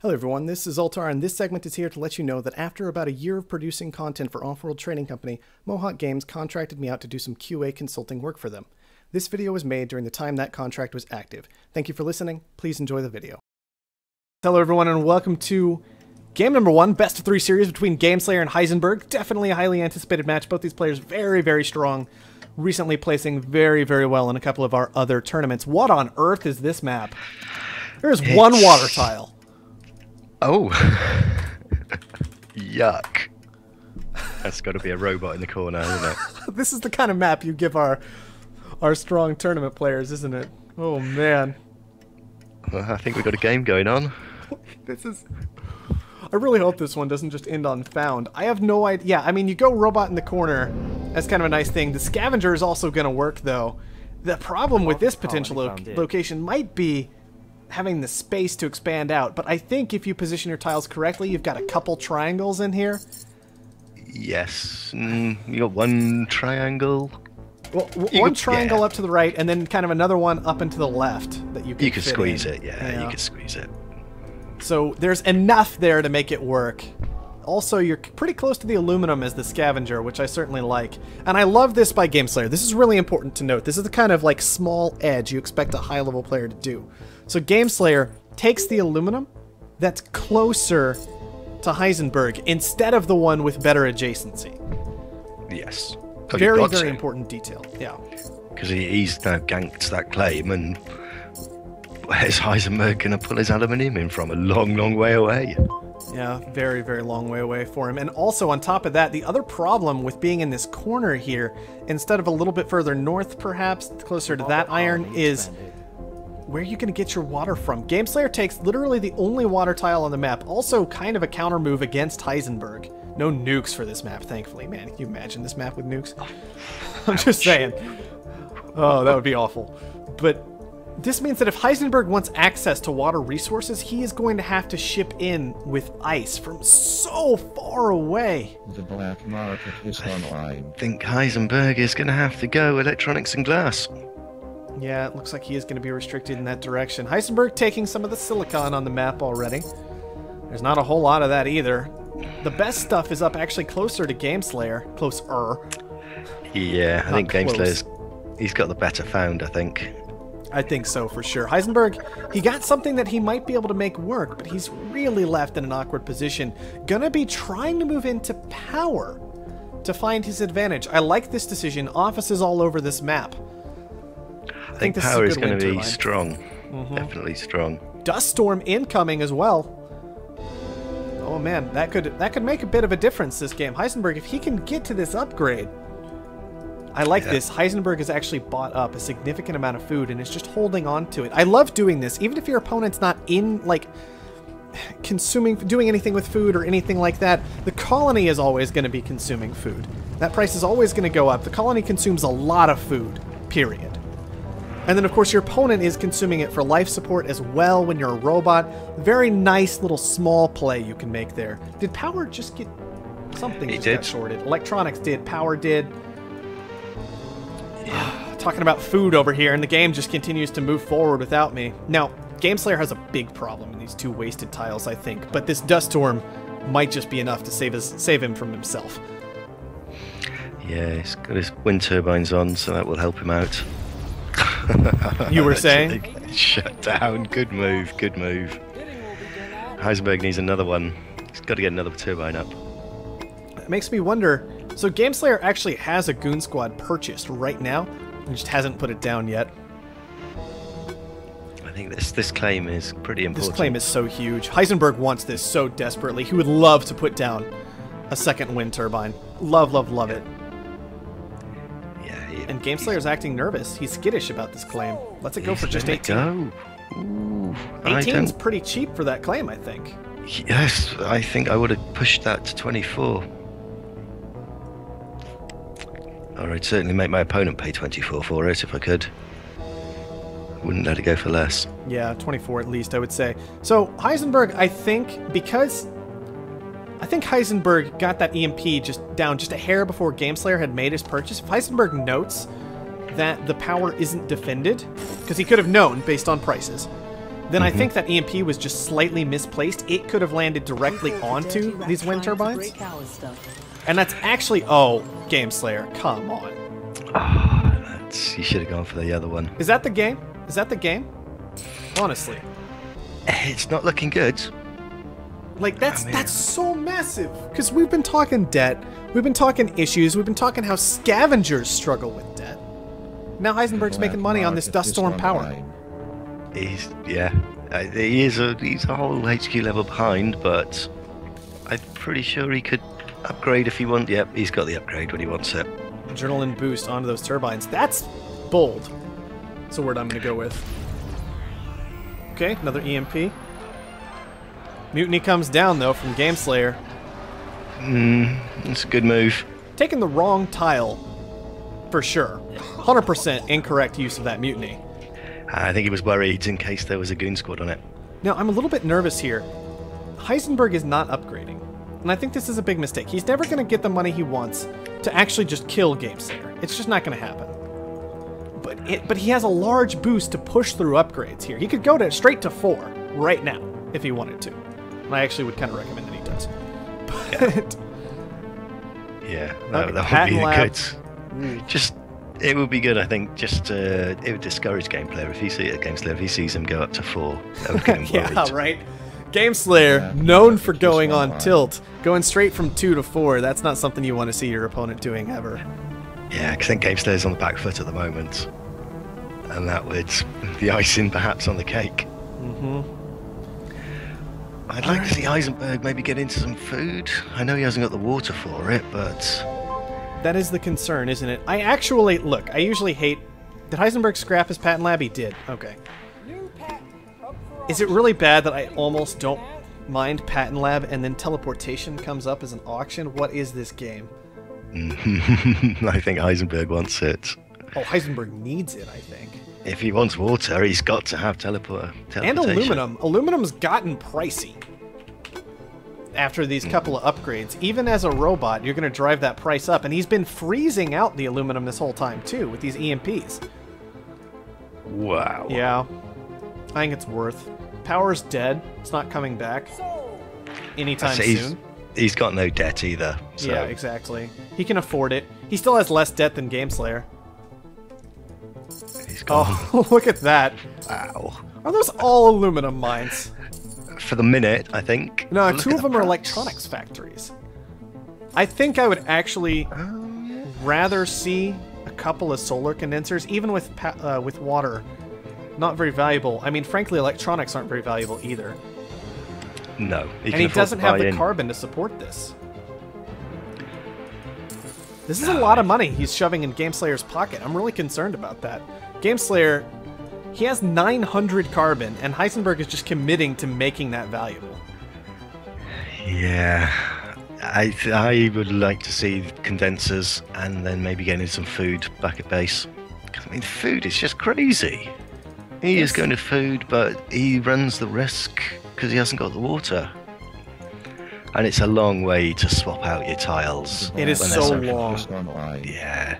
Hello everyone, this is Altar, and this segment is here to let you know that after about a year of producing content for Offworld Trading Company, Mohawk Games contracted me out to do some QA consulting work for them. This video was made during the time that contract was active. Thank you for listening. Please enjoy the video. Hello everyone, and welcome to game number 1, best of 3 series between Gameslayer and Heisenberg. Definitely a highly anticipated match. Both these players very, very strong. Recently placing very, very well in a couple of our other tournaments. What on earth is this map? There's one water tile. Oh, yuck. That's got to be a robot in the corner, isn't it? This is the kind of map you give our strong tournament players, isn't it? Oh, man. Well, I think we've got a game going on. This is... I really hope this one doesn't just end on found. I have no idea. Yeah, I mean, you go robot in the corner. That's kind of a nice thing. The scavenger is also going to work, though. The problem with this potential location might be having the space to expand out, but I think if you position your tiles correctly, you've got a couple triangles in here. Yes. You got one triangle. Well, one triangle up to the right, and then kind of another one up and to the left that you can You can squeeze it, yeah, you can squeeze it. So there's enough there to make it work. Also, you're pretty close to the aluminum as the scavenger, which I certainly like. And I love this by Gameslayer. This is really important to note. This is the kind of like small edge you expect a high-level player to do. So Gameslayer takes the aluminum that's closer to Heisenberg instead of the one with better adjacency. Yes. Very, very important detail. Yeah. Because he's now ganked that claim, and where's Heisenberg going to pull his aluminium in from? A long, long way away. Yeah, very, very long way away for him. And also, on top of that, the other problem with being in this corner here, instead of a little bit further north, perhaps, closer to that iron, is where you can get your water from. Gameslayer takes literally the only water tile on the map. Also, kind of a counter move against Heisenberg. No nukes for this map, thankfully. Man, can you imagine this map with nukes? I'm just saying. Oh, that would be awful. But this means that if Heisenberg wants access to water resources, he is going to have to ship in with ice from so far away. The black market is online. I think Heisenberg is going to have to go electronics and glass. Yeah, it looks like he is going to be restricted in that direction. Heisenberg taking some of the silicon on the map already. There's not a whole lot of that either. The best stuff is up actually closer to Gameslayer. Closer. Yeah, I think Gameslayer's... He's got the better found, I think. I think so, for sure. Heisenberg, he got something that he might be able to make work, but he's really left in an awkward position. Gonna be trying to move into power to find his advantage. I like this decision. Offices all over this map. I think power is going to be strong. Definitely strong. Dust storm incoming as well. Oh man, that could make a bit of a difference this game. Heisenberg, if he can get to this upgrade. I like this. Heisenberg has actually bought up a significant amount of food and is just holding on to it. I love doing this, even if your opponent's not in, like, doing anything with food or anything like that. The colony is always going to be consuming food. That price is always going to go up. The colony consumes a lot of food, period. And then, of course, your opponent is consuming it for life support as well when you're a robot. Very nice little small play you can make there. Did power just get... Something just got shorted. Electronics did. Power did. Yeah. Talking about food over here, and the game just continues to move forward without me. Now, Gameslayer has a big problem in these two wasted tiles, I think. But this dust storm might just be enough to save him from himself. Yeah, he's got his wind turbines on, so that will help him out. You were saying? Shut down. Good move, good move. Heisenberg needs another one. He's got to get another turbine up. It makes me wonder, so Gameslayer actually has a Goon Squad purchased right now, and just hasn't put it down yet. I think this claim is pretty important. This claim is so huge. Heisenberg wants this so desperately. He would love to put down a second wind turbine. Love, love, love it. And Gameslayer's acting nervous. He's skittish about this claim. Let's it go for just 18. 18's pretty cheap for that claim, I think. Yes, I think I would have pushed that to 24. Or I'd certainly make my opponent pay 24 for it if I could. Wouldn't let it go for less. Yeah, 24 at least, I would say. So Heisenberg, I think, because... I think Heisenberg got that EMP down just a hair before Gameslayer had made his purchase. If Heisenberg notes that the power isn't defended, because he could have known based on prices, then I think that EMP was just slightly misplaced. It could have landed directly onto these wind turbines. And that's actually... Oh, Game Slayer, come on. You should have gone for the other one. Is that the game? Is that the game? Honestly. It's not looking good. Like, that's so massive. Because we've been talking debt. We've been talking issues. We've been talking how scavengers struggle with debt. Now Heisenberg's making money on this dust storm power. He's a whole HQ level behind, but I'm pretty sure he could upgrade if he wants. Yep, he's got the upgrade when he wants it. Adrenaline boost onto those turbines. That's bold. That's a word I'm going to go with. Okay, another EMP. Mutiny comes down, though, from Game Slayer. That's a good move. Taking the wrong tile, for sure. 100% incorrect use of that mutiny. I think he was worried in case there was a goon squad on it. Now, I'm a little bit nervous here. Heisenberg is not upgrading. And I think this is a big mistake. He's never going to get the money he wants to actually just kill Game Slayer. It's just not going to happen. But he has a large boost to push through upgrades here. He could go straight to 4 right now if he wanted to. And I actually would kind of recommend that he does. But... Yeah, that would be good. It would be good, I think, it would discourage Game Slayer if he sees him go up to 4. That would get him yeah, right. Game Slayer, known for going on tilt, going straight from 2 to 4. That's not something you want to see your opponent doing ever. Yeah, because I think Game Slayer's on the back foot at the moment. And that would be icing perhaps on the cake. I'd like to see Heisenberg maybe get into some food. I know he hasn't got the water for it, but... That is the concern, isn't it? I usually hate... Did Heisenberg scrap his patent lab? He did. Okay. Is it really bad that I almost don't mind patent lab and then teleportation comes up as an auction? What is this game? I think Heisenberg wants it. Oh, Heisenberg needs it, I think. If he wants water, he's got to have teleportation. And aluminum. Aluminum's gotten pricey after these couple of upgrades. Even as a robot, you're going to drive that price up. And he's been freezing out the aluminum this whole time, too, with these EMPs. Wow. Yeah. I think it's worth. Power's dead. It's not coming back anytime soon. He's got no debt either. So. Yeah, exactly. He can afford it. He still has less debt than Game Slayer. He's gone. Oh, look at that. Wow. Are those all aluminum mines? For the minute, I think. No, 2 of them are electronics factories. I think I would actually rather see a couple of solar condensers, even with water. Not very valuable. I mean, frankly, electronics aren't very valuable either. No. And he doesn't have the carbon to support this. This is a lot of money he's shoving in Game Slayer's pocket. I'm really concerned about that. Game Slayer, he has 900 carbon, and Heisenberg is just committing to making that valuable. Yeah. I would like to see condensers and then maybe getting some food back at base. I mean, food is just crazy. He is going to food, but he runs the risk because he hasn't got the water. And it's a long way to swap out your tiles. It is so long. Yeah.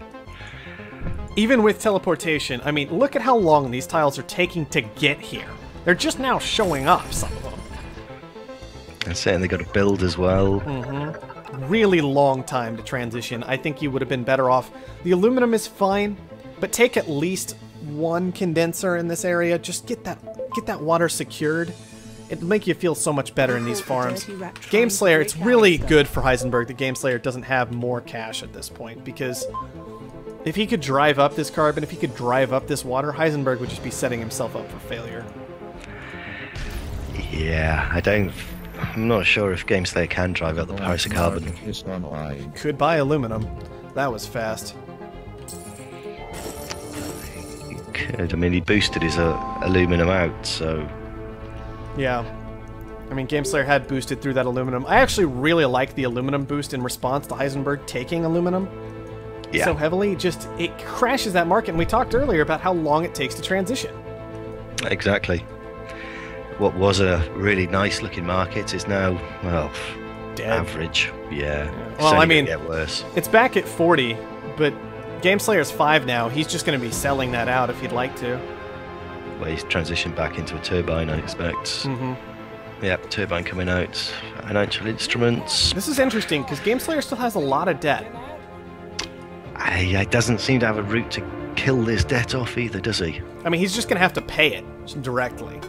Even with teleportation, I mean, look at how long these tiles are taking to get here. They're just now showing up, some of them. And certainly got to build as well. Really long time to transition. I think you would have been better off. The aluminum is fine, but take at least 1 condenser in this area. Just get that water secured. It'll make you feel so much better in these farms. Game Slayer, it's really good for Heisenberg that Game Slayer doesn't have more cash at this point, because if he could drive up this carbon, if he could drive up this water, Heisenberg would just be setting himself up for failure. Yeah, I'm not sure if Game Slayer can drive up the price of carbon. Could buy aluminum. That was fast. He could. I mean, he boosted his aluminum out, so... Yeah. I mean, Game Slayer had boosted through that aluminum. I actually really like the aluminum boost in response to Heisenberg taking aluminum so heavily. Just, it crashes that market. And we talked earlier about how long it takes to transition. Exactly. What was a really nice looking market is now, well, dead. Average. Yeah. Well, I mean, get worse. It's back at 40, but Game Slayer's 5 now. He's just going to be selling that out if he'd like to. where he's transitioned back into a turbine, I expect. Mm-hmm. Yep, turbine coming out. Financial instruments. This is interesting because GameSlayer still has a lot of debt. He doesn't seem to have a route to kill this debt off either, does he? I mean, he's just going to have to pay it directly.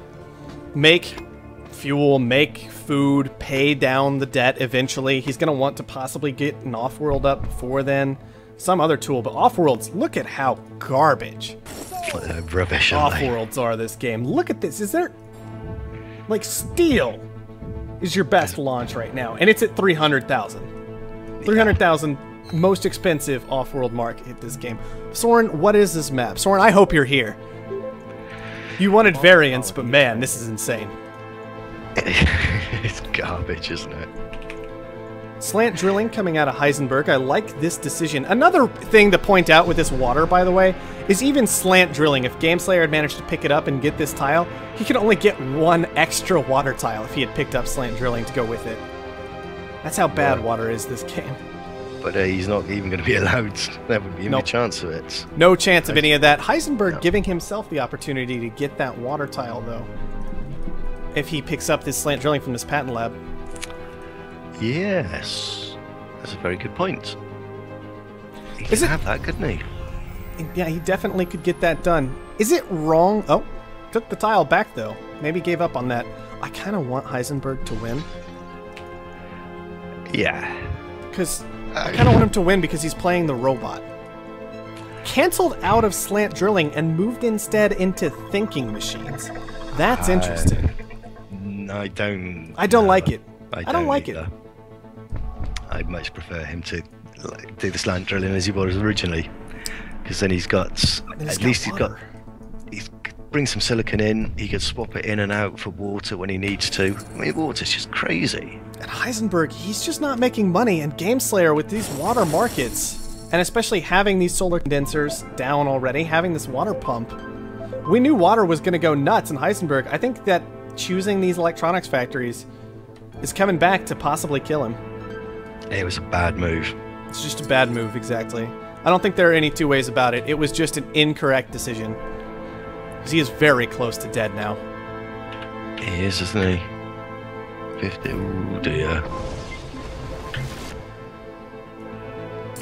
Make fuel, make food, pay down the debt eventually. He's going to want to possibly get an Offworld up before then. Some other tool, but Offworlds, look at how garbage Rubbish, aren't they? Offworlds are this game. Look at this. Is there... Like, Steel is your best launch right now, and it's at 300,000. 300,000, most expensive Offworld market this game. Soren, what is this map? Soren, I hope you're here. You wanted variants, but man, this is insane. It's garbage, isn't it? Slant drilling coming out of Heisenberg. I like this decision. Another thing to point out with this water, by the way, is even slant drilling. If GameSlayer had managed to pick it up and get this tile, he could only get one extra water tile if he had picked up slant drilling to go with it. That's how bad water is this game. But he's not even going to be allowed. There would be any chance of it. No chance of any of that. Heisenberg giving himself the opportunity to get that water tile, though. If he picks up this slant drilling from this patent lab. Yes, that's a very good point. He could have that, couldn't he? Yeah, he definitely could get that done. Is it wrong? Oh, took the tile back, though. Maybe gave up on that. I kind of want Heisenberg to win. Yeah. Because I kind of want him to win because he's playing the robot. Cancelled out of slant drilling and moved instead into thinking machines. That's interesting. I don't like it. I don't like it. I'd much prefer him to do the slant drilling as he was originally, because then he's bring some silicon in. He could swap it in and out for water when he needs to. I mean, water's just crazy. And Heisenberg, he's just not making money. And GameSlayer with these water markets, and especially having these solar condensers down already, having this water pump, we knew water was going to go nuts. And Heisenberg, I think that choosing these electronics factories is coming back to possibly kill him. It was a bad move. It's just a bad move, exactly. I don't think there are any two ways about it. It was just an incorrect decision. Because he is very close to dead now. He is, isn't he? 50, oh dear.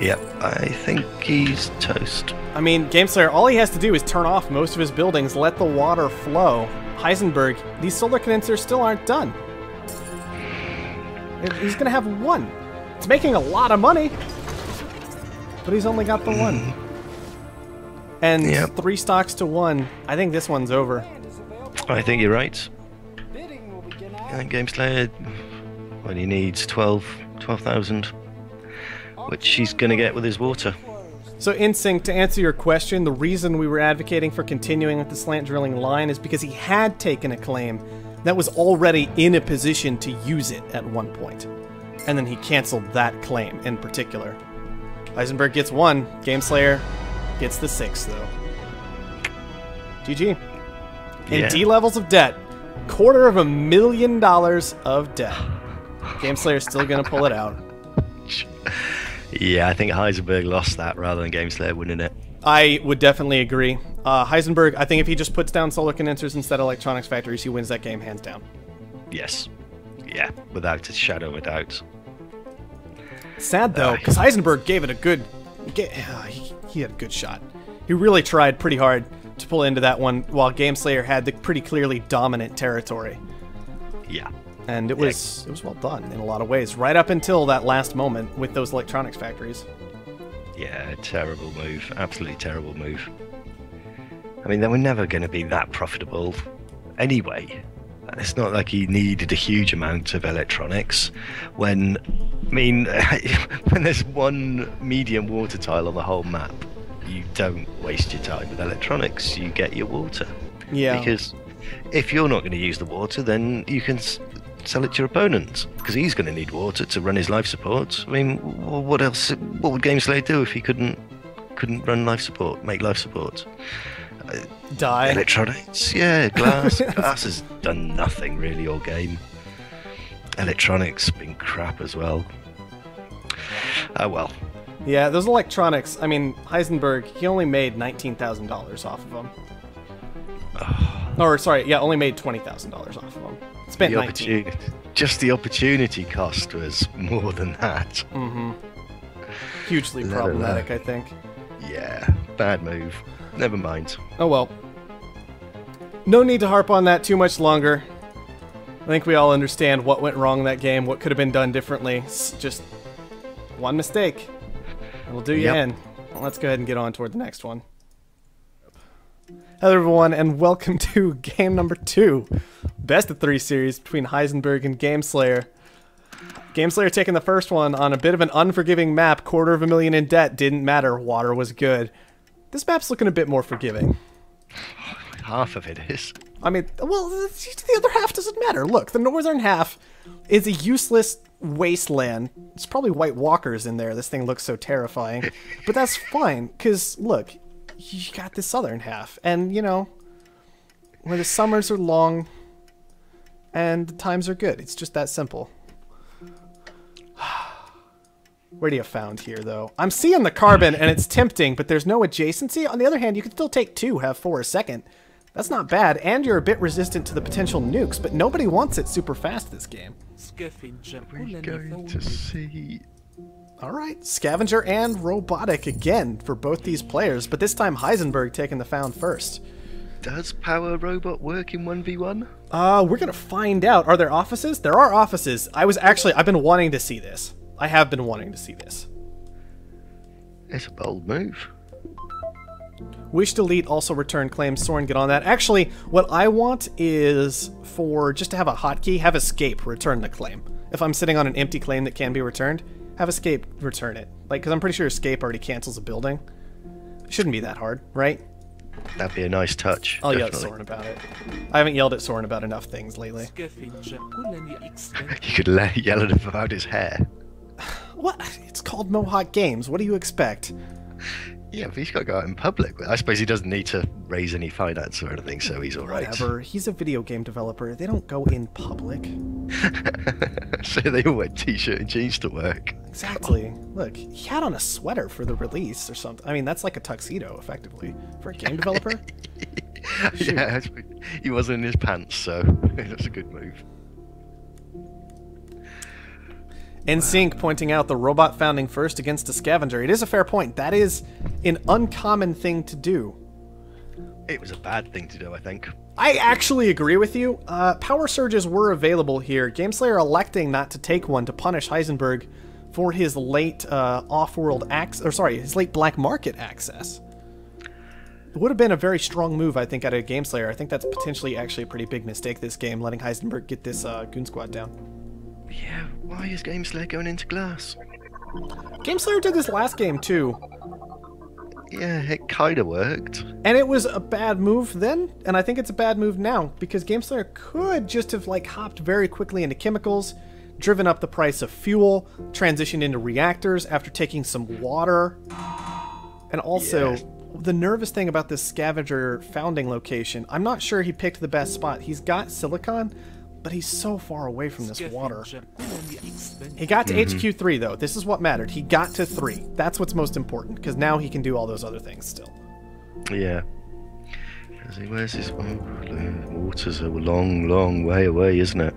Yep, I think he's toast. I mean, GameSlayer, all he has to do is turn off most of his buildings, let the water flow. Heisenberg, these solar condensers still aren't done. He's going to have one. It's making a lot of money, but he's only got the one. And 3 stocks to 1. I think this one's over. I think you're right. I think GameSlayer, well, he needs 12,000, which he's going to get with his water. So, Insync, to answer your question, the reason we were advocating for continuing with the slant drilling line is because he had taken a claim that was already in a position to use it at one point. And then he canceled that claim in particular. Heisenberg gets 1. GameSlayer gets the 6, though. GG. And D levels of debt. $250,000 of debt. GameSlayer's still going to pull it out. Yeah, I think Heisenberg lost that rather than GameSlayer winning it. I would definitely agree. Heisenberg, I think if he just puts down solar condensers instead of electronics factories, he wins that game hands down. Yes. Yeah, without a shadow of a doubt. Sad, though, because Heisenberg gave it a good... he had a good shot. He really tried pretty hard to pull into that one, while GameSlayer had the pretty clearly dominant territory. Yeah. And it was well done in a lot of ways, right up until that last moment with those electronics factories. Yeah, terrible move. Absolutely terrible move. I mean, they were never going to be that profitable anyway. It's not like he needed a huge amount of electronics when, I mean, when there's one medium water tile on the whole map, you don't waste your time with electronics, you get your water. Yeah. Because if you're not going to use the water, then you can sell it to your opponent, because he's going to need water to run his life support. I mean, what else? What would GameSlayer do if he couldn't run life support, make life support? Die. Electronics, yeah, glass. Glass has done nothing really all game. Electronics been crap as well. Oh well. Yeah, those electronics, I mean, Heisenberg, he only made $19,000 off of them. Or sorry, yeah, only made $20,000 off of them. Spent The 19. Just the opportunity cost was more than that. Hugely La, la, la. problematic, I think. Yeah, bad move. Never mind. Oh well. No need to harp on that too much longer. I think we all understand what went wrong in that game, what could have been done differently. It's just one mistake. It'll do you Yep. in. Well, let's go ahead and get on toward the next one. Hello everyone, and welcome to game number 2. Best of 3 series between Heisenberg and Gameslayer. Gameslayer taking the first one on a bit of an unforgiving map, $250,000 in debt, didn't matter, water was good. This map's looking a bit more forgiving. Half of it is. I mean, well, the other half doesn't matter. Look, the northern half is a useless wasteland. It's probably White Walkers in there. This thing looks so terrifying. But that's fine, because, look, you got the southern half. And, you know, where the summers are long and the times are good. It's just that simple. Where do you found here, though? I'm seeing the carbon, and it's tempting, but there's no adjacency. On the other hand, you can still take 2, have 4 a second. That's not bad, and you're a bit resistant to the potential nukes, but nobody wants it super fast this game. We're going to see. Alright, Scavenger and Robotic again for both these players, but this time Heisenberg taking the found first. Does Power Robot work in 1v1? We're gonna find out. Are there offices? There are offices. I've been wanting to see this. I have been wanting to see this. It's a bold move. Wish delete, also return claims. Soren, get on that. Actually, what I want is for just to have a hotkey, have escape, return the claim. If I'm sitting on an empty claim that can be returned, have escape, return it. Like, because I'm pretty sure escape already cancels a building. Shouldn't be that hard, right? That'd be a nice touch. I'll yell at definitely. Soren about it. I haven't yelled at Soren about enough things lately. You could yell at him about his hair. What? It's called Mohawk Games. What do you expect? Yeah, but he's got to go out in public. I suppose he doesn't need to raise any finance or anything, so he's all right. Whatever. He's a video game developer. They don't go in public. So they all wear t-shirt and jeans to work. Exactly. Look, he had on a sweater for the release or something. I mean, that's like a tuxedo, effectively, for a game developer. Yeah, he wasn't in his pants, so that's a good move. NSYNC pointing out the robot founding first against a scavenger. It is a fair point. That is an uncommon thing to do. It was a bad thing to do, I think. I actually agree with you. Power surges were available here. Gameslayer electing not to take one to punish Heisenberg for his late off-world his late black market access. It would have been a very strong move, I think, out of Gameslayer. I think that's potentially actually a pretty big mistake this game, letting Heisenberg get this Goon Squad down. Yeah, why is Gameslayer going into glass? Gameslayer did this last game, too. Yeah, it kind of worked. And it was a bad move then, and I think it's a bad move now, because Gameslayer could just have, like, hopped very quickly into chemicals, driven up the price of fuel, transitioned into reactors after taking some water. And also, the nervous thing about this scavenger founding location, I'm not sure he picked the best spot. He's got silicon, but he's so far away from this water. He got to HQ3, though. This is what mattered. He got to 3. That's what's most important, because now he can do all those other things still. Yeah. Where's his... Oh, the water's a long, long way away, isn't it?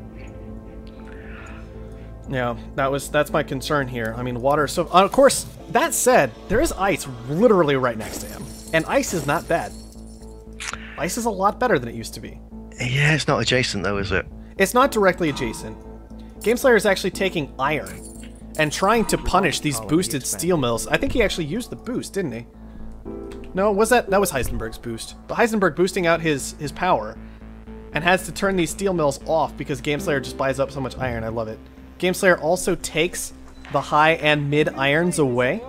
Yeah, that's my concern here. I mean, water... So, of course, that said, there is ice literally right next to him. And ice is not bad. Ice is a lot better than it used to be. Yeah, it's not adjacent, though, is it? It's not directly adjacent. Gameslayer is actually taking iron and trying to punish these boosted steel mills. I think he actually used the boost, didn't he? No, that was Heisenberg's boost. But Heisenberg boosting out his power and has to turn these steel mills off because Gameslayer just buys up so much iron. I love it. Gameslayer also takes the high and mid irons away.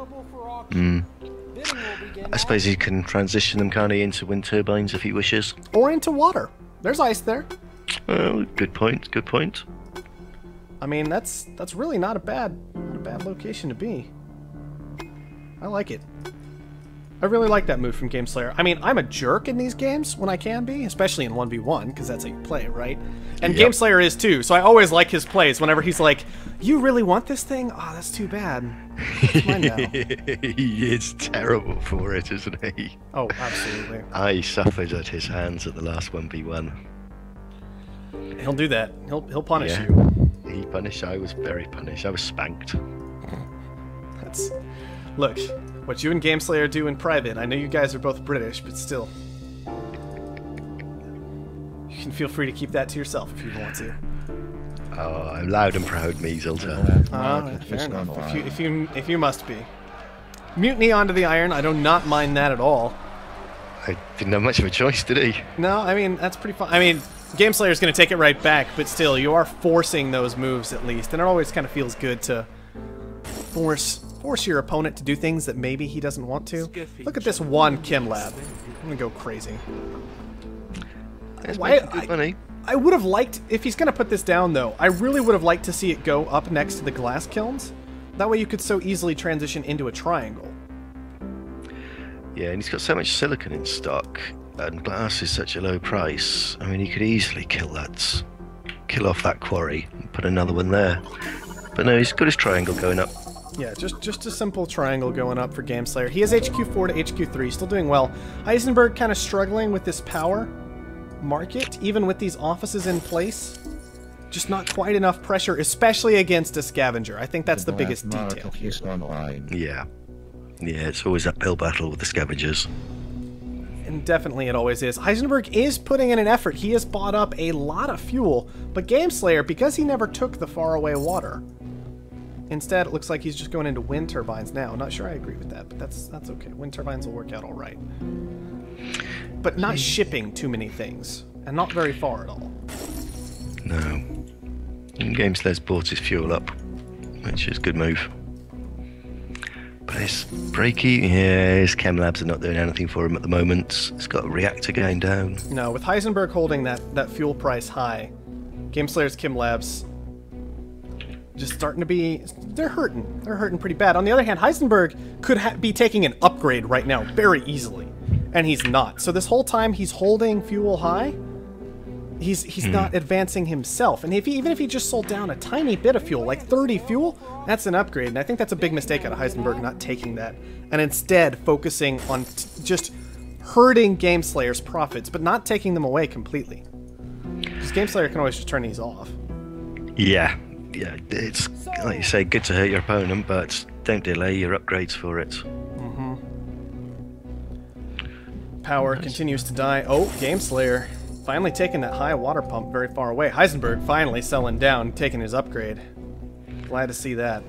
I suppose he can transition them kind of into wind turbines if he wishes. Or into water. There's ice there. Oh, good point, good point. I mean, that's really not a bad location to be. I like it. I really like that move from Game Slayer. I mean, I'm a jerk in these games when I can be, especially in 1v1, because that's how you play, right? And Game Slayer is too, so I always like his plays whenever he's like, you really want this thing? Oh, that's too bad. It's mine now. He is terrible for it, isn't he? Oh, absolutely. I suffered at his hands at the last 1v1. He'll do that. He'll punish Yeah. you. He punished. I was very punished. I was spanked. That's... Look, what you and Game Slayer do in private, I know you guys are both British, but still. You can feel free to keep that to yourself if you want to. Oh, I'm loud and proud, Measelter. Fair enough. If you must be. Mutiny onto the iron, I do not mind that at all. I didn't have much of a choice, did he? No, I mean, that's pretty fun. I mean, Game Slayer's going to take it right back, but still, you are forcing those moves at least, and it always kind of feels good to force your opponent to do things that maybe he doesn't want to. Look at this one Kim Lab. I'm going to go crazy. Good money. I would have liked, if he's going to put this down though, I really would have liked to see it go up next to the glass kilns. That way you could so easily transition into a triangle. Yeah, and he's got so much silicon in stock, and glass is such a low price. I mean, he could easily kill off that quarry, and put another one there. But no, he's got his triangle going up. Yeah, just a simple triangle going up for Game Slayer. He has HQ4 to HQ3, still doing well. Heisenberg kind of struggling with this power market, even with these offices in place. Just not quite enough pressure, especially against a scavenger. I think that's the biggest detail here. Yeah. Yeah, it's always that uphill battle with the scavengers. And definitely it always is. Heisenberg is putting in an effort. He has bought up a lot of fuel, but Game Slayer, because he never took the faraway water, instead it looks like he's just going into wind turbines now. Not sure I agree with that, but that's okay. Wind turbines will work out all right. But not shipping too many things, and not very far at all. No. And Game Slayer's bought his fuel up, which is a good move. But his breaky, yeah, his chem labs are not doing anything for him at the moment. He's got a reactor going down. No, with Heisenberg holding that fuel price high, Game Slayer's chem labs just starting to be... They're hurting. They're hurting pretty bad. On the other hand, Heisenberg could be taking an upgrade right now very easily, and he's not. So this whole time he's holding fuel high, he's not advancing himself. And even if he just sold down a tiny bit of fuel, like 30 fuel, that's an upgrade. And I think that's a big mistake out of Heisenberg not taking that, and instead focusing on just hurting Game Slayer's profits, but not taking them away completely. Because Game Slayer can always just turn these off. Yeah. Yeah, it's, like you say, good to hurt your opponent, but don't delay your upgrades for it. Power continues to die. Oh, Game Slayer finally taking that high water pump very far away. Heisenberg finally selling down, taking his upgrade. Glad to see that.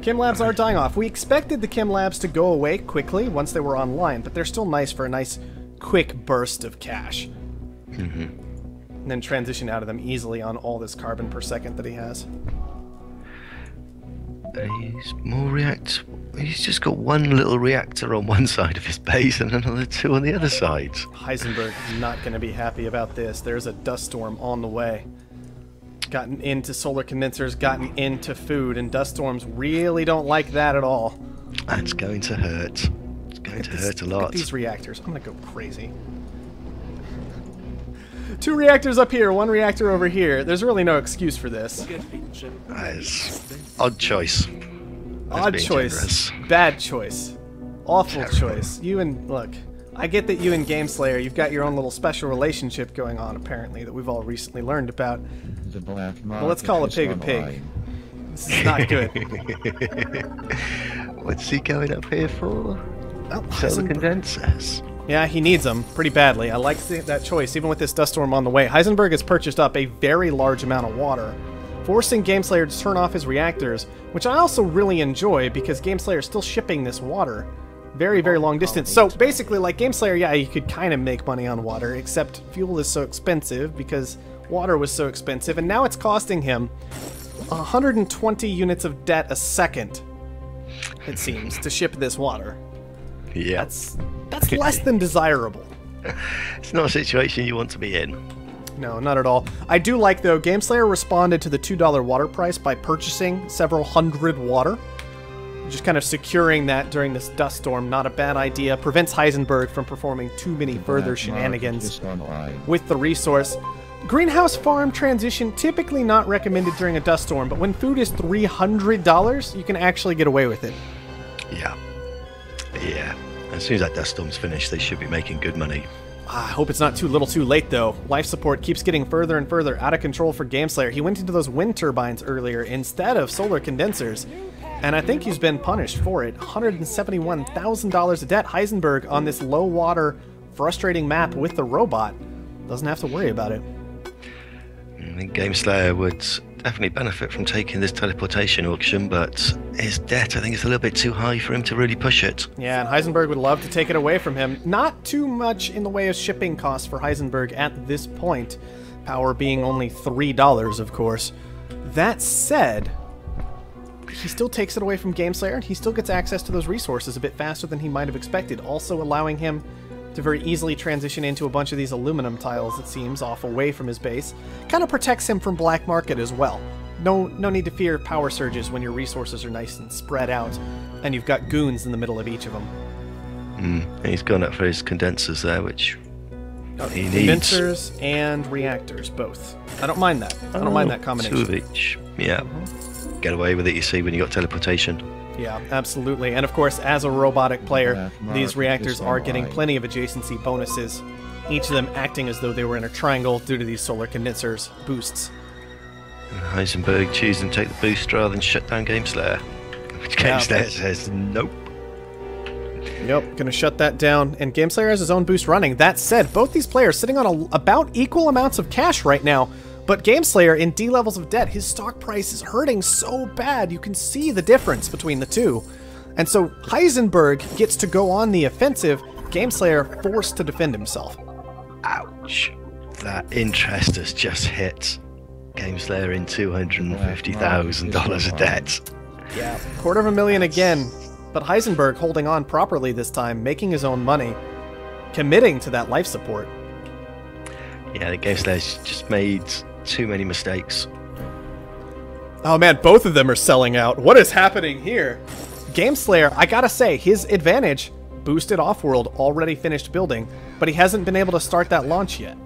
Chem labs are dying off. We expected the chem labs to go away quickly once they were online, but they're still nice for a nice quick burst of cash. And then transition out of them easily on all this carbon per second that he has. He's just got one little reactor on one side of his base and another two on the other side. Heisenberg not going to be happy about this. There's a dust storm on the way. Gotten into solar condensers, gotten into food, and dust storms really don't like that at all. That's going to hurt. It's going to hurt a lot. Look at these reactors. I'm going to go crazy. 2 reactors up here, 1 reactor over here. There's really no excuse for this. Odd choice. Odd choice. Generous. Bad choice. Awful choice. Look, I get that you and Game Slayer, you've got your own little special relationship going on, apparently, that we've all recently learned about. Well, let's call a pig a pig. This is not good. What's he going up here for? Solar condensers. Yeah, he needs them pretty badly. I like that choice, even with this dust storm on the way. Heisenberg has purchased up a very large amount of water, forcing Game Slayer to turn off his reactors, which I also really enjoy because Game Slayer is still shipping this water very, very long distance. So basically, like Game Slayer, yeah, you could kind of make money on water, except fuel is so expensive because water was so expensive, and now it's costing him 120 units of debt a second, it seems, to ship this water. Yeah. That's less than desirable. It's not a situation you want to be in. No, not at all. I do like, though, Game Slayer responded to the $2 water price by purchasing several hundred water. Just kind of securing that during this dust storm, not a bad idea. Prevents Heisenberg from performing too many further shenanigans with the resource. Greenhouse farm transition, typically not recommended during a dust storm, but when food is $300, you can actually get away with it. Yeah. Yeah. As soon as that dust storm's finished, they should be making good money. I hope it's not too little too late, though. Life support keeps getting further and further out of control for Gameslayer. He went into those wind turbines earlier instead of solar condensers, and I think he's been punished for it. $171,000 of debt. Heisenberg on this low-water, frustrating map with the robot doesn't have to worry about it. I think Gameslayer would definitely benefit from taking this teleportation auction, but his debt, I think, is a little bit too high for him to really push it. Yeah, and Heisenberg would love to take it away from him. Not too much in the way of shipping costs for Heisenberg at this point. Power being only $3, of course. That said, he still takes it away from Gameslayer, and he still gets access to those resources a bit faster than he might have expected, also allowing him to very easily transition into a bunch of these aluminum tiles, it seems, off away from his base. Kind of protects him from black market as well. No need to fear power surges when your resources are nice and spread out, and you've got goons in the middle of each of them. And he's gone up for his condensers there, which he needs. Condensers and reactors, both. I don't mind that. I don't mind that combination. 2 of each. Yeah. Get away with it, you see, when you got teleportation. Yeah, absolutely. And of course, as a robotic player, these reactors are getting plenty of adjacency bonuses, each of them acting as though they were in a triangle due to these solar condensers boosts. And Heisenberg choosing to take the boost rather than shut down Gameslayer. Which Gameslayer says nope. Yep, gonna shut that down. And Gameslayer has his own boost running. That said, both these players sitting on about equal amounts of cash right now. But Gameslayer in D levels of debt, his stock price is hurting so bad. You can see the difference between the two. And so Heisenberg gets to go on the offensive, Gameslayer forced to defend himself. Ouch. That interest has just hit Gameslayer in $250,000 of debt. Yeah, $250,000 again. But Heisenberg holding on properly this time, making his own money, committing to that life support. Yeah, the Gameslayer's just made too many mistakes. Oh man, both of them are selling out. What is happening here? Gameslayer, I gotta say, his advantage, boosted Offworld, already finished building, but he hasn't been able to start that launch yet.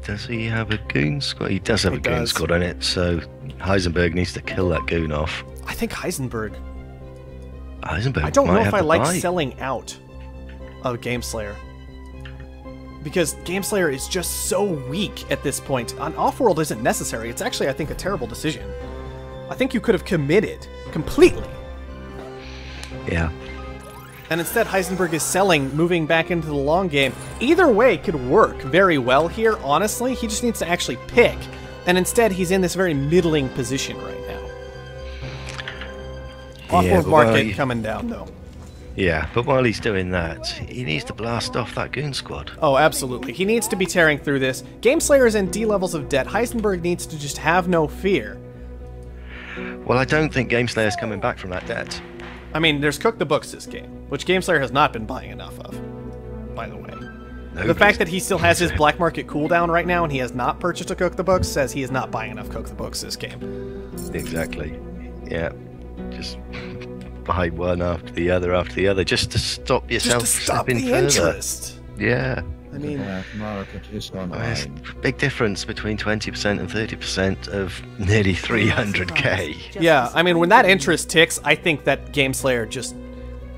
Does he have a goon squad? He does have a goon squad on it, so Heisenberg needs to kill that goon off. I think Heisenberg I don't know if I like selling out of Gameslayer. Because Gameslayer is just so weak at this point. On Offworld isn't necessary. It's actually, I think, a terrible decision. I think you could have committed completely. Yeah. And instead, Heisenberg is selling, moving back into the long game. Either way could work very well here, honestly. He just needs to actually pick. And instead, he's in this very middling position right now. Offworld market coming down, though. Yeah, but while he's doing that, he needs to blast off that goon squad. Oh, absolutely. He needs to be tearing through this. Gameslayer is in D levels of debt. Heisenberg needs to just have no fear. Well, I don't think Gameslayer's coming back from that debt. I mean, there's Cook the Books this game, which Gameslayer has not been buying enough of, by the way. The fact that he still has his black market cooldown right now and he has not purchased a Cook the Books says he is not buying enough Cook the Books this game. Exactly. Yeah. Just buy one after the other, just to stop yourself stepping further. Interest. Yeah. I mean, there's a big difference between 20% and 30% of nearly 300k. Yeah, I mean, when that interest ticks, I think that Gameslayer just,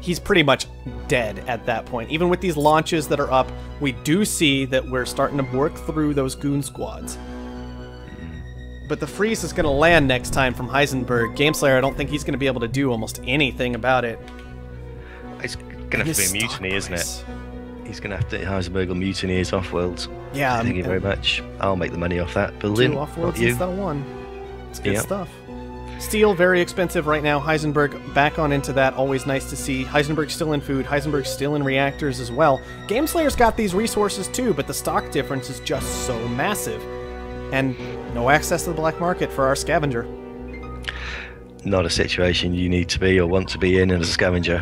he's pretty much dead at that point. Even with these launches that are up, we do see that we're starting to work through those goon squads. But the freeze is going to land next time from Heisenberg. Gameslayer, I don't think he's going to be able to do almost anything about it. It's going to have to be a mutiny, isn't it? He's going to have to, Heisenberg will mutiny his Offworlds. Yeah. Thank you very much. I'll make the money off that building. 2 Offworlds instead of 1. It's good stuff. Steel, very expensive right now. Heisenberg back on into that. Always nice to see. Heisenberg's still in food. Heisenberg's still in reactors as well. Gameslayer's got these resources too, but the stock difference is just so massive. And no access to the black market for our scavenger. Not a situation you need to be or want to be in as a scavenger.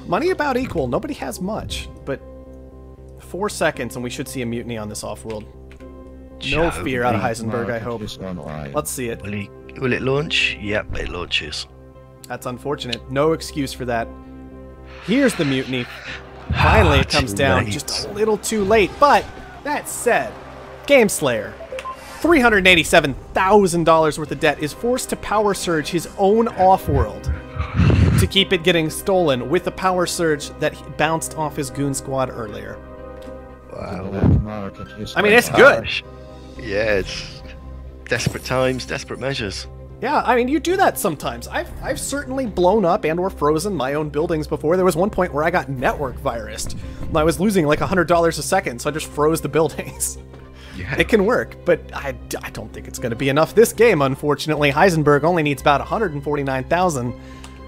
Money about equal. Nobody has much, but 4 seconds and we should see a mutiny on this Offworld. No fear out of Heisenberg, I hope. Let's see it. Will it launch? Yep, it launches. That's unfortunate. No excuse for that. Here's the mutiny. Finally, it comes down late. just a little too late. But that said, Gameslayer, $387,000 worth of debt, is forced to power surge his own Offworld to keep it getting stolen with the power surge that bounced off his goon squad earlier. Wow. I mean, it's good. Gosh. Yeah, it's desperate times, desperate measures. Yeah, I mean, you do that sometimes. I've certainly blown up and or frozen my own buildings before. There was one point where I got network virused. I was losing like $100 a second, so I just froze the buildings. Yeah. It can work, but I don't think it's going to be enough this game, unfortunately. Heisenberg only needs about 149,000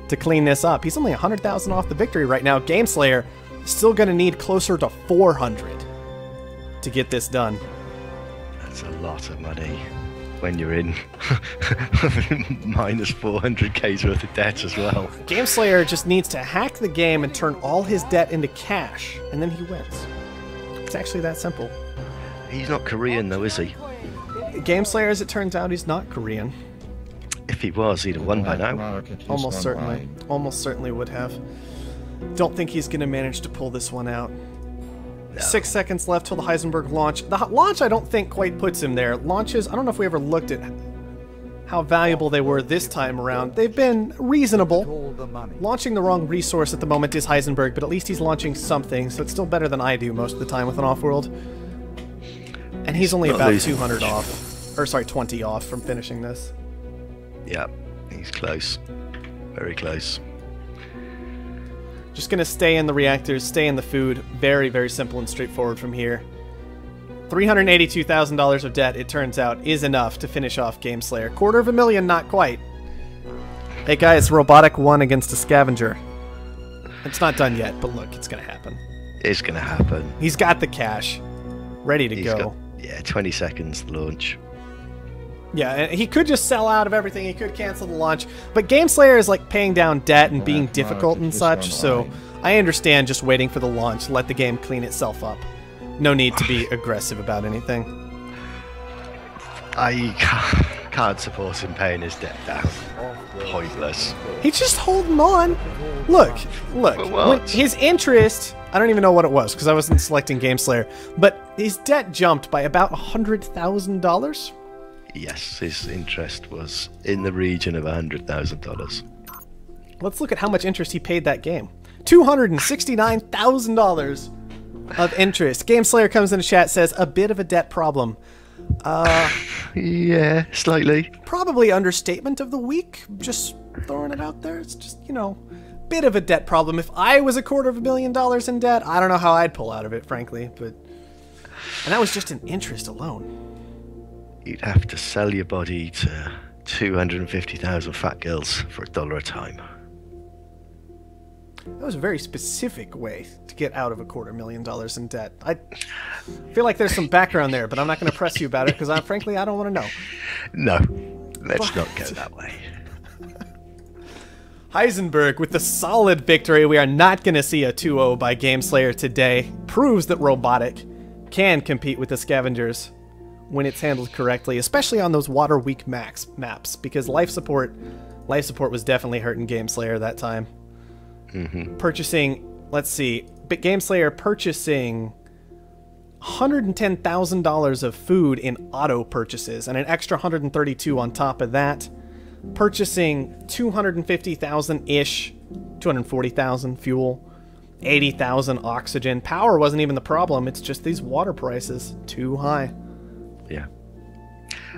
to clean this up. He's only 100,000 off the victory right now. Gameslayer still going to need closer to 400 to get this done. That's a lot of money when you're in minus 400k's worth of debt as well. Gameslayer just needs to hack the game and turn all his debt into cash, and then he wins. It's actually that simple. He's not Korean though, is he? Gameslayer, as it turns out, he's not Korean. If he was, he'd have won by now. Almost certainly. Almost certainly would have. Don't think he's going to manage to pull this one out. No. 6 seconds left till the Heisenberg launch. The launch, I don't think, quite puts him there. Launches, I don't know if we ever looked at how valuable they were this time around. They've been reasonable. Launching the wrong resource at the moment is Heisenberg, but at least he's launching something, so it's still better than I do most of the time with an Offworld. And he's only about 200 off. Or, sorry, 20 off from finishing this. Yeah, he's close. Very close. Just gonna stay in the reactors, stay in the food. Very, very simple and straightforward from here. $382,000 of debt, it turns out, is enough to finish off Gameslayer. $250,000, not quite. Hey guys, Robotic won against a scavenger. It's not done yet, but look, it's gonna happen. It's gonna happen. He's got the cash. Ready to go. Yeah, 20 seconds launch. Yeah, and he could just sell out of everything. He could cancel the launch. But Gameslayer is like paying down debt and being difficult and such, so I understand just waiting for the launch. Let the game clean itself up. No need to be aggressive about anything. I can't support him paying his debt down. Pointless. He's just holding on. Look. When his interest, I don't even know what it was because I wasn't selecting Gameslayer, but his debt jumped by about $100,000. Yes, his interest was in the region of $100,000. Let's look at how much interest he paid that game. $269,000 of interest. Gameslayer comes in the chat, says, a bit of a debt problem. Yeah, slightly. Probably understatement of the week. Just throwing it out there. It's just, you know, bit of a debt problem. If I was $250,000 in debt, I don't know how I'd pull out of it, frankly. And that was just in interest alone. You'd have to sell your body to 250,000 fat girls for $1 a time. That was a very specific way to get out of $250,000 in debt. I feel like there's some background there, but I'm not going to press you about it because, frankly, I don't want to know. No, let's not go that way. Heisenberg with the solid victory. We are not going to see a 2-0 by Gameslayer today. Proves that Robotic can compete with the Scavengers when it's handled correctly, especially on those water-weak maps, because life support was definitely hurting Gameslayer that time. Mm-hmm. Purchasing, let's see, Gameslayer purchasing $110,000 of food in auto purchases, and an extra 132 on top of that. Purchasing 250,000-ish, 240,000 fuel, 80,000 oxygen. Power wasn't even the problem, it's just these water prices, too high. Yeah.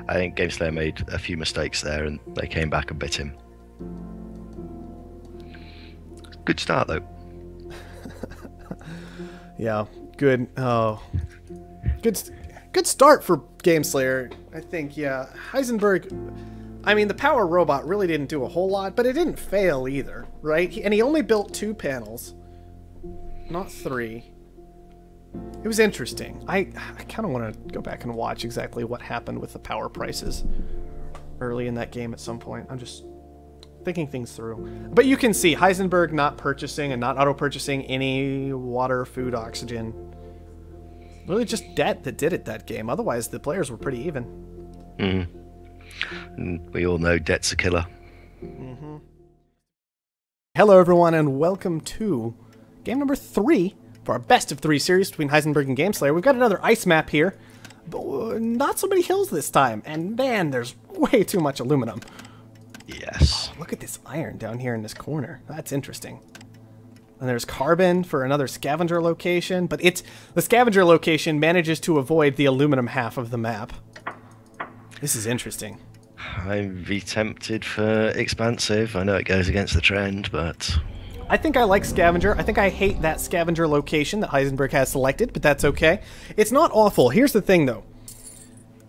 I think Gameslayer made a few mistakes there and they came back and bit him. Good start though. Yeah, good. Oh, good start for Gameslayer, I think. Yeah, Heisenberg. I mean, the power robot really didn't do a whole lot, but it didn't fail either, right? And he only built 2 panels, not 3. It was interesting. I kind of want to go back and watch exactly what happened with the power prices early in that game at some point. I'm just thinking things through. But you can see Heisenberg not purchasing and not auto-purchasing any water, food, oxygen. Really just debt that did it that game. Otherwise, the players were pretty even. Mm. And we all know debt's a killer. Hello, everyone, and welcome to game number 3 for our best of 3 series between Heisenberg and Gameslayer. We've got another ice map here, but not so many hills this time. And man, there's way too much aluminum. Yes. Oh, look at this iron down here in this corner. That's interesting. And there's carbon for another scavenger location, but the scavenger location manages to avoid the aluminum half of the map. This is interesting. I'd be tempted for expansive. I know it goes against the trend, but I think I like scavenger. I think I hate that scavenger location that Heisenberg has selected, but that's okay. It's not awful. Here's the thing, though.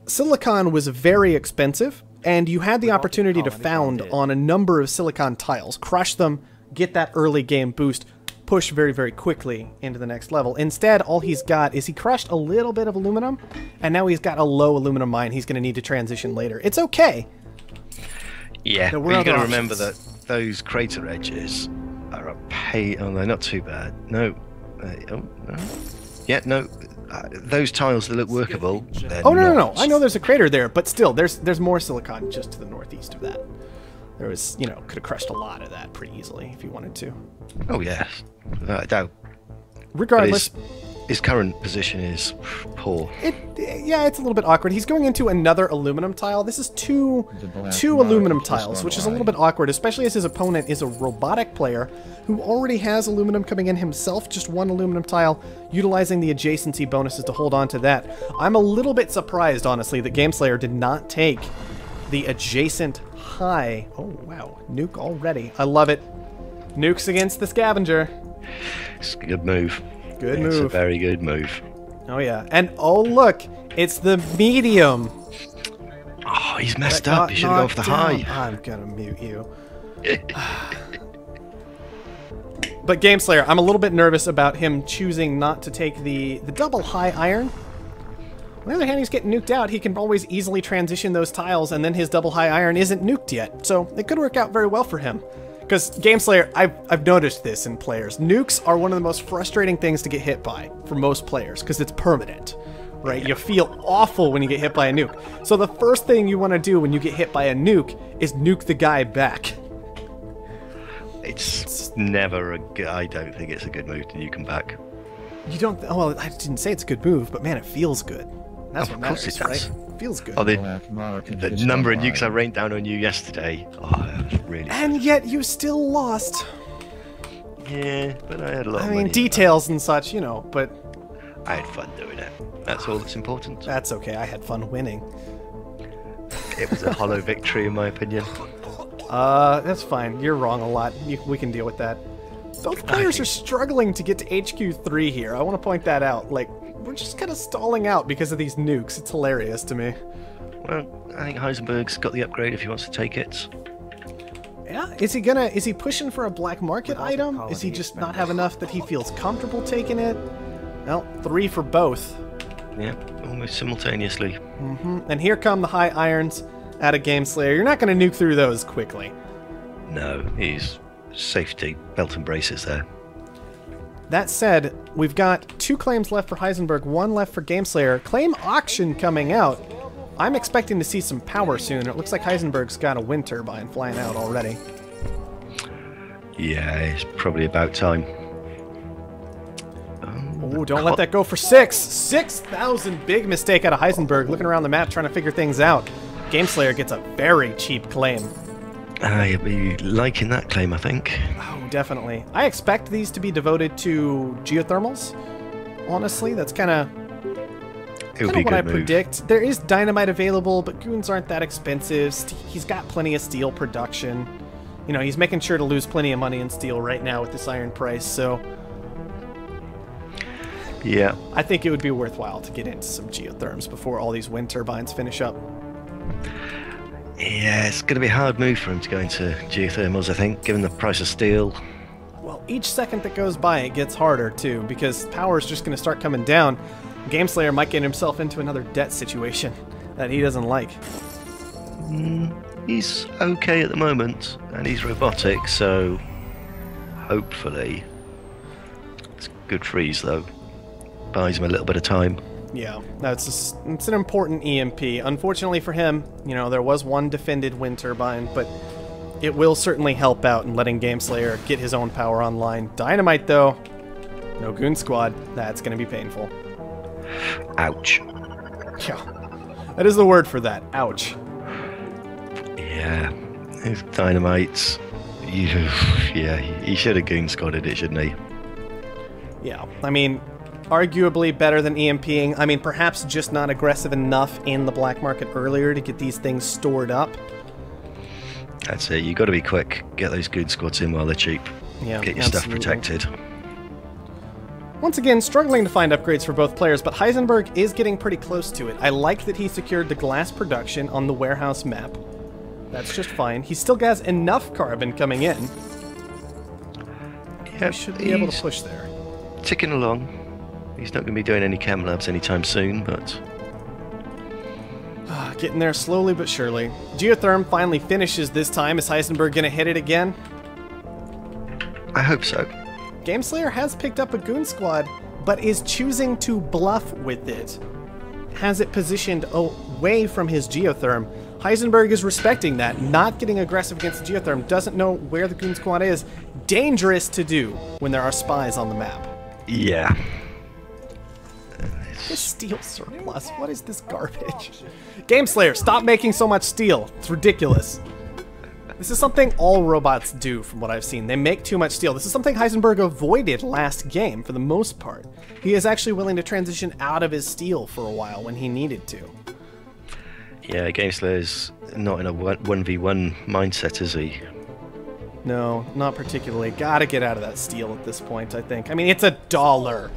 Silicon was very expensive, and you had the opportunity to found on a number of silicon tiles. Crush them, get that early game boost, push very, very quickly into the next level. Instead, all he's got is he crushed a little bit of aluminum, and now he's got a low aluminum mine he's going to need to transition later. It's okay. yeah, but you've got to remember that those crater edges are a pain. Oh, they're not too bad. No. No. Yeah, no. Those tiles that look workable. Oh, no. I know there's a crater there, but still, there's more silicon just to the northeast of that. There was, you know, could have crushed a lot of that pretty easily if you wanted to. Oh, yes. Without a doubt. Regardless. His current position is poor. Yeah, it's a little bit awkward. He's going into another aluminum tile. This is two aluminum tiles, which is a little bit awkward, especially as his opponent is a robotic player who already has aluminum coming in himself, just one aluminum tile, utilizing the adjacency bonuses to hold on to that. I'm a little bit surprised, honestly, that Gameslayer did not take the adjacent high. Oh, wow. Nuke already. I love it. Nukes against the scavenger. It's a good move. Good move. It's a very good move. Oh, yeah. And, oh, look. It's the medium. Oh, he's messed up. He should have gone for the high. I'm going to mute you. But Gameslayer, I'm a little bit nervous about him choosing not to take the double high iron. On the other hand, he's getting nuked out. He can always easily transition those tiles, and then his double high iron isn't nuked yet. So it could work out very well for him. Because Gameslayer, I've noticed this in players. Nukes are one of the most frustrating things to get hit by for most players, because it's permanent, right? Yeah. You feel awful when you get hit by a nuke. So the first thing you want to do when you get hit by a nuke is nuke the guy back. It's never a good... I don't think it's a good move to nuke him back. You don't... Well, I didn't say it's a good move, but man, it feels good. That's what matters, of course it does. Right? It feels good. Oh, the number of nukes I rained down on you yesterday. Oh, that was really... And yet you still lost. Yeah, but I had a lot of money. I mean, details and such, you know, but... I had fun doing it. That's all that's important. That's okay. I had fun winning. It was a hollow victory, in my opinion. That's fine. You're wrong a lot. We can deal with that. Both players are struggling to get to HQ3 here. I want to point that out. Like, we're just kind of stalling out because of these nukes. It's hilarious to me. Well, I think Heisenberg's got the upgrade if he wants to take it. Yeah, is he pushing for a black market item? Is he just not have enough that he feels comfortable taking it? Well, 3 for both. Yeah, almost simultaneously. And here come the high irons out of Gameslayer. You're not going to nuke through those quickly. No, he's safety belt and braces there. That said, we've got 2 claims left for Heisenberg, 1 left for Gameslayer. Claim auction coming out. I'm expecting to see some power soon. It looks like Heisenberg's got a wind turbine flying out already. Yeah, it's probably about time. Oh, don't let that go for 6! 6,000! Big mistake out of Heisenberg, looking around the map trying to figure things out. Gameslayer gets a very cheap claim. You'll be liking that claim, I think. Oh, definitely. I expect these to be devoted to geothermals. Honestly, that's kind of what I predict. There is dynamite available, but goons aren't that expensive. He's got plenty of steel production. You know, he's making sure to lose plenty of money in steel right now with this iron price, so... Yeah. I think it would be worthwhile to get into some geotherms before all these wind turbines finish up. Yeah, it's going to be a hard move for him to go into geothermals, I think, given the price of steel. Well, each second that goes by, it gets harder, too, because power is just going to start coming down. Gameslayer might get himself into another debt situation that he doesn't like. He's okay at the moment, and he's robotic, so hopefully it's a good freeze, though. Buys him a little bit of time. Yeah, it's an important EMP. Unfortunately for him, you know, there was one defended wind turbine, but it will certainly help out in letting Gameslayer get his own power online. Dynamite, though, no Goon Squad. That's going to be painful. Ouch. Yeah, that is the word for that. Ouch. Yeah, his Dynamites. Yeah, he should have Goon Squadded it, shouldn't he? Yeah, I mean, arguably better than EMPing. I mean, perhaps just not aggressive enough in the black market earlier to get these things stored up. That's it. You got to be quick. Get those Goon Squads in while they're cheap. Yeah, get your absolutely. stuff protected. Once again, struggling to find upgrades for both players, but Heisenberg is getting pretty close to it. I like that he secured the glass production on the warehouse map. That's just fine. He still has enough carbon coming in. Yeah, he should be able to push there. Ticking along. He's not going to be doing any chem labs anytime soon, but... Getting there slowly but surely. Geotherm finally finishes this time. Is Heisenberg going to hit it again? I hope so. Gameslayer has picked up a Goon Squad, but is choosing to bluff with it. Has it positioned away from his Geotherm. Heisenberg is respecting that, not getting aggressive against the Geotherm, doesn't know where the Goon Squad is. Dangerous to do when there are spies on the map. Yeah. This steel surplus, what is this garbage? Gameslayer, stop making so much steel. It's ridiculous. This is something all robots do from what I've seen. They make too much steel. This is something Heisenberg avoided last game for the most part. He is actually willing to transition out of his steel for a while when he needed to. Yeah, Gameslayer's not in a 1v1 mindset, is he? No, not particularly. Gotta get out of that steel at this point, I think. I mean, it's $1.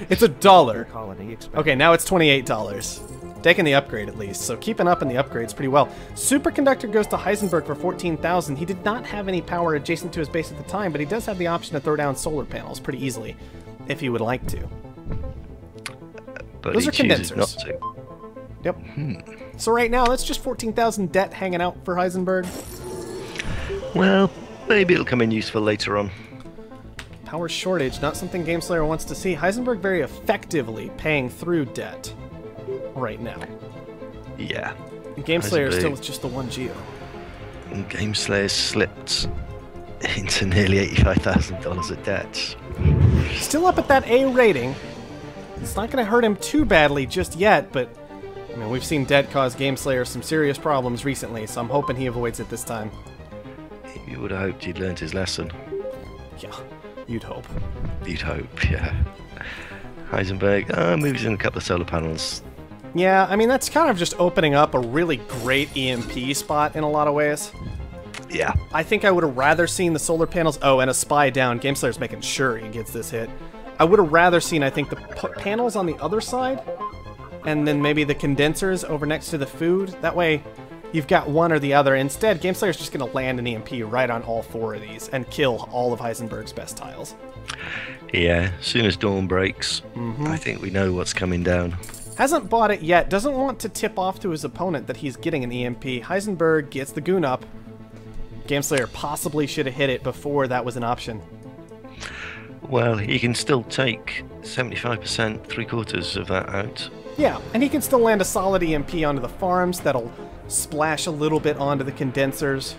It's $1. Okay, now it's $28. Taking the upgrade at least, so keeping up in the upgrades pretty well. Superconductor goes to Heisenberg for 14,000. He did not have any power adjacent to his base at the time, but he does have the option to throw down solar panels pretty easily, if he would like to. But those he are condensers. chooses not to. Yep. So right now, that's just 14,000 debt hanging out for Heisenberg. Well, maybe it'll come in useful later on. Power shortage, not something Gameslayer wants to see. Heisenberg very effectively paying through debt right now. Yeah. And Gameslayer still with just the one Geo. And Gameslayer slipped into nearly $85,000 of debt. Still up at that A rating. It's not going to hurt him too badly just yet, but I mean, we've seen debt cause Gameslayer some serious problems recently, so I'm hoping he avoids it this time. You would have hoped he'd learned his lesson. Yeah, you'd hope. You'd hope, yeah. Heisenberg, moves in a couple of solar panels. Yeah, I mean, that's kind of just opening up a really great EMP spot in a lot of ways. Yeah. I think I would have rather seen the solar panels. Oh, and a spy down. Gameslayer's making sure he gets this hit. I would have rather seen, I think, the panels on the other side, and then maybe the condensers over next to the food. That way, you've got one or the other. Instead, Gameslayer's just going to land an EMP right on all four of these and kill all of Heisenberg's best tiles. Yeah, as soon as dawn breaks, I think we know what's coming down. Hasn't bought it yet. Doesn't want to tip off to his opponent that he's getting an EMP. Heisenberg gets the goon up. Gameslayer possibly should have hit it before that was an option. Well, he can still take 75%, 3/4 of that out. Yeah, and he can still land a solid EMP onto the farms that'll splash a little bit onto the condensers.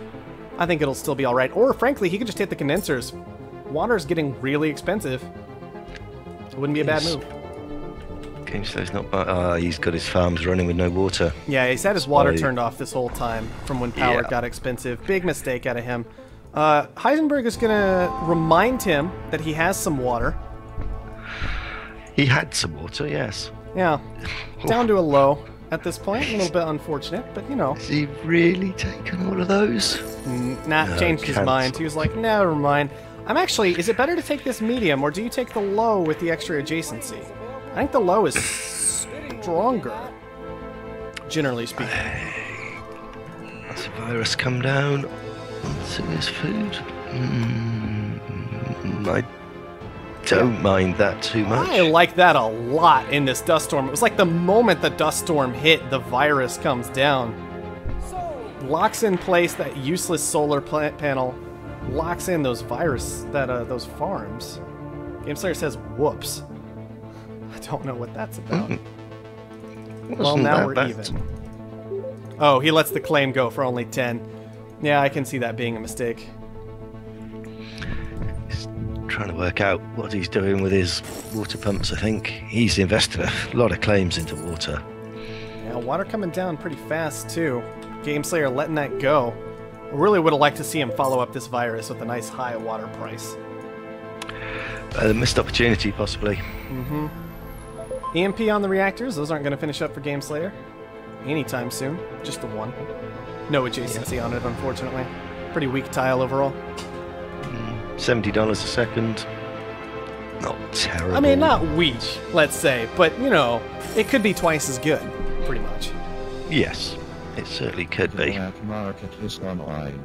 I think it'll still be alright. Or, frankly, he could just hit the condensers. Water's getting really expensive. It wouldn't be a bad move. Gameslayer's not bad. He's got his farms running with no water. Yeah, he's had his water turned off this whole time from when power got expensive. Big mistake out of him. Heisenberg is going to remind him that he has some water. He had some water, yes. Yeah, down to a low at this point. A little bit unfortunate, but you know. Has he really taken all of those? Changed his mind. He was like, never mind. I'm actually, is it better to take this medium, or do you take the low with the extra adjacency? I think the low is stronger, generally speaking. Does the virus come down onto his food? I don't mind that too much. I like that a lot in this dust storm. It was like the moment the dust storm hit, the virus comes down. Locks in place that useless solar panel. Locks in those those farms. Gameslayer says, whoops. don't know what that's about. Well, Wasn't now that we're bad. even. Oh, he lets the claim go for only 10. Yeah, I can see that being a mistake. He's trying to work out what he's doing with his water pumps, I think. He's invested a lot of claims into water. Yeah, water coming down pretty fast, too. Gameslayer letting that go. I really would have liked to see him follow up this virus with a nice high water price. A missed opportunity, possibly. Mm-hmm. EMP on the reactors. Those aren't going to finish up for Gameslayer anytime soon. Just the one. No adjacency on it, unfortunately. Pretty weak tile overall. $70 a second. Not terrible. I mean, not weak, let's say, but, you know, it could be twice as good, pretty much. Yes, it certainly could be. Black market is online.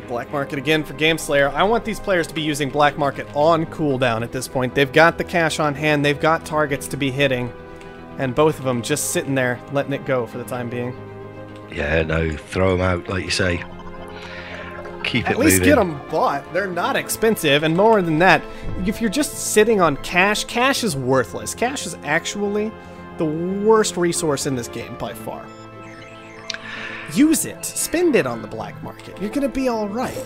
Black market again for Gameslayer. I want these players to be using black market on cooldown at this point. They've got the cash on hand, they've got targets to be hitting, and both of them just sitting there letting it go for the time being. Yeah, no, throw them out, like you say. Keep it moving. At least get them bought. They're not expensive, and more than that, if you're just sitting on cash, cash is worthless. Cash is actually the worst resource in this game by far. Use it. Spend it on the black market. You're gonna be all right.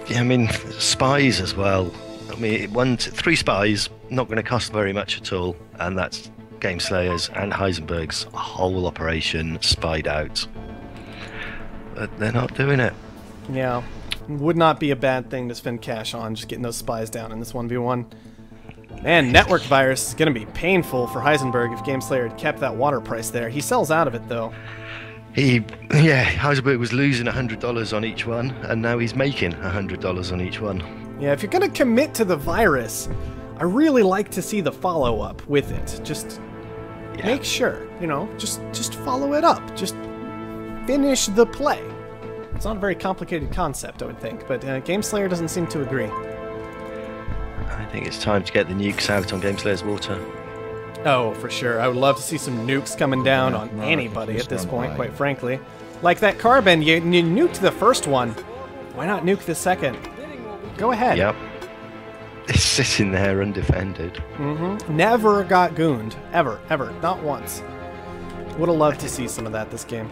Yeah, I mean, spies as well. I mean, 3 spies, not going to cost very much at all, and that's Gameslayer's and Heisenberg's whole operation spied out. But they're not doing it. Yeah, would not be a bad thing to spend cash on, just getting those spies down in this 1v1. Man, network virus is going to be painful for Heisenberg if Gameslayer had kept that water price there. He sells out of it, though. Heisenberg was losing $100 on each one, and now he's making $100 on each one. Yeah, if you're going to commit to the virus, I really like to see the follow-up with it. Just make sure, you know, just follow it up. Just finish the play. It's not a very complicated concept, I would think, but Gameslayer doesn't seem to agree. I think it's time to get the nukes out on Gameslayer's water. Oh, for sure. I would love to see some nukes coming down on anybody at this point, quite frankly. Like that carbon, you nuked the first one. Why not nuke the second? Go ahead. Yep. It's sitting there undefended. Mm-hmm. Never got gooned. Ever. Ever. Not once. Would have loved to see some of that this game.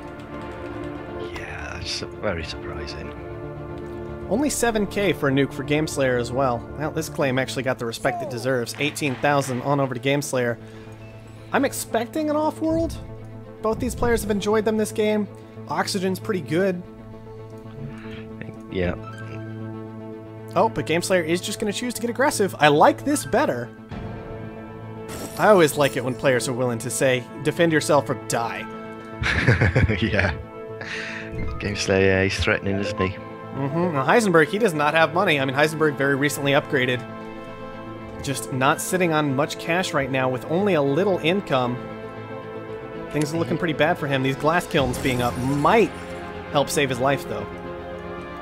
Yeah, that's very surprising. Only 7k for a nuke for Gameslayer as well. Well, this claim actually got the respect it deserves. 18,000 on over to Gameslayer. I'm expecting an Offworld. Both these players have enjoyed them this game. Oxygen's pretty good. Yeah. Oh, but Gameslayer is just going to choose to get aggressive. I like this better. I always like it when players are willing to say, defend yourself or die. Yeah. Gameslayer, he's threatening, isn't he? Mm-hmm. Now, Heisenberg, he does not have money. I mean, Heisenberg very recently upgraded. Just not sitting on much cash right now with only a little income. Things are looking pretty bad for him. These glass kilns being up might help save his life, though.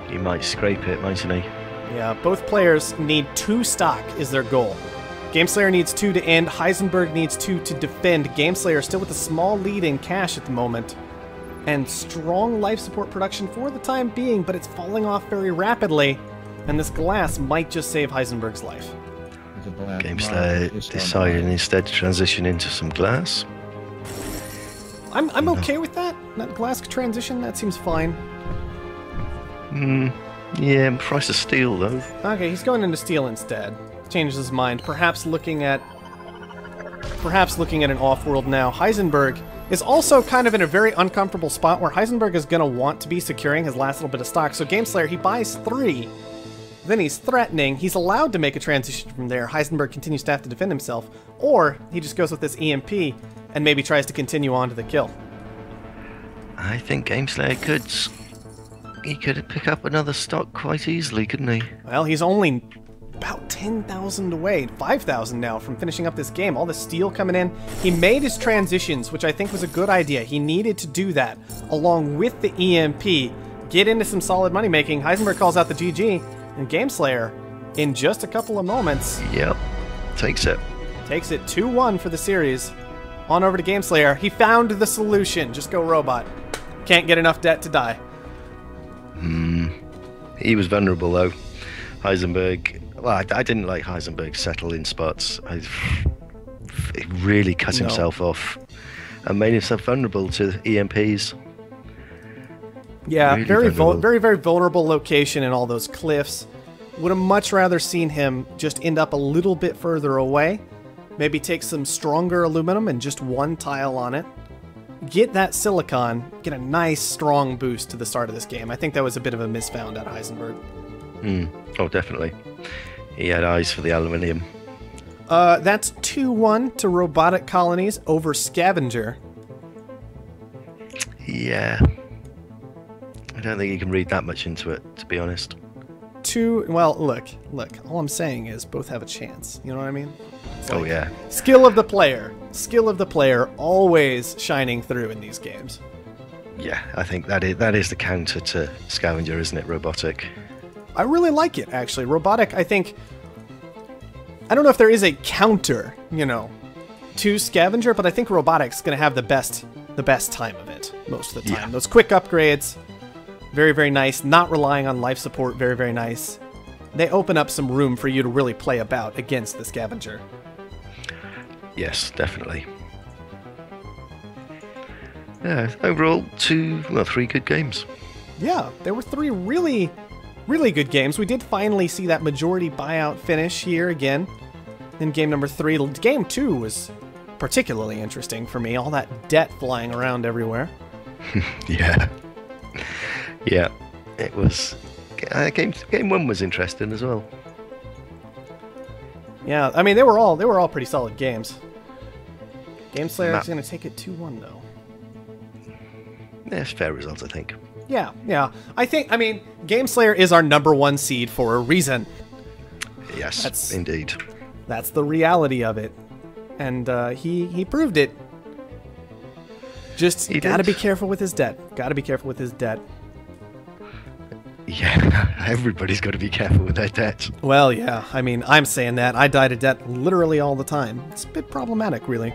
He might scrape it, mightn't he? Yeah, both players need 2 stock is their goal. Gameslayer needs 2 to end. Heisenberg needs 2 to defend. Gameslayer still with a small lead in cash at the moment. And strong life support production for the time being, but it's falling off very rapidly. And this glass might just save Heisenberg's life. Gameslayer decided instead to transition into some glass. I'm okay with that. That glass transition, that seems fine. Yeah, price of steel though. Okay, he's going into steel instead. Changes his mind. Perhaps looking at an Offworld now. Heisenberg is also kind of in a very uncomfortable spot where Heisenberg is going to want to be securing his last little bit of stock. So Gameslayer, he buys 3. Then he's threatening. He's allowed to make a transition from there. Heisenberg continues to have to defend himself. Or he just goes with this EMP and maybe tries to continue on to the kill. I think Gameslayer could pick up another stock quite easily, couldn't he? Well, he's only about 10,000 away, 5,000 now from finishing up this game. All the steel coming in. He made his transitions, which I think was a good idea. He needed to do that along with the EMP. Get into some solid money making. Heisenberg calls out the GG, and Gameslayer, in just a couple of moments, Yep, takes it. Takes it 2-1 for the series. On over to Gameslayer. He found the solution. Just go robot. Can't get enough debt to die. He was vulnerable though. Heisenberg. Well, I didn't like Heisenberg's settle in spots. he really cut himself off and made himself vulnerable to EMPs. Yeah, Really very vulnerable location in all those cliffs. Would have much rather seen him just end up a little bit further away. Maybe take some stronger aluminum and just one tile on it. Get that silicon, get a nice strong boost to the start of this game. I think that was a bit of a misfound at Heisenberg. Oh, definitely. He had eyes for the aluminium. That's 2-1 to Robotic Colonies over Scavenger. Yeah. I don't think you can read that much into it, to be honest. Well, look. All I'm saying is both have a chance. You know what I mean? It's Oh, like yeah. Skill of the player, always shining through in these games. Yeah, I think that is the counter to Scavenger, isn't it, Robotic? I really like it, actually. Robotic, I think... I don't know if there is a counter, to Scavenger, but I think Robotic's going to have the best time of it most of the time. Yeah. Those quick upgrades, very, very nice. Not relying on life support, very, very nice. They open up some room for you to really play about against the Scavenger. Yes, definitely. Yeah, overall, 3 good games. Yeah, there were 3 really, really good games. We did finally see that majority buyout finish here again in game number 3. Game 2 was particularly interesting for me. All that debt flying around everywhere. Yeah. Yeah, it was... Game 1 was interesting as well. Yeah, I mean, they were all pretty solid games. Game Slayer is going to take it 2-1, though. Yeah, it's a fair result, I think. Yeah. I mean, Game Slayer is our #1 seed for a reason. Yes, indeed. That's the reality of it. And he proved it. Just gotta be careful with his debt. Yeah, everybody's got to be careful with their debt. Well, yeah. I mean, I'm saying that. I die to debt literally all the time. It's a bit problematic, really.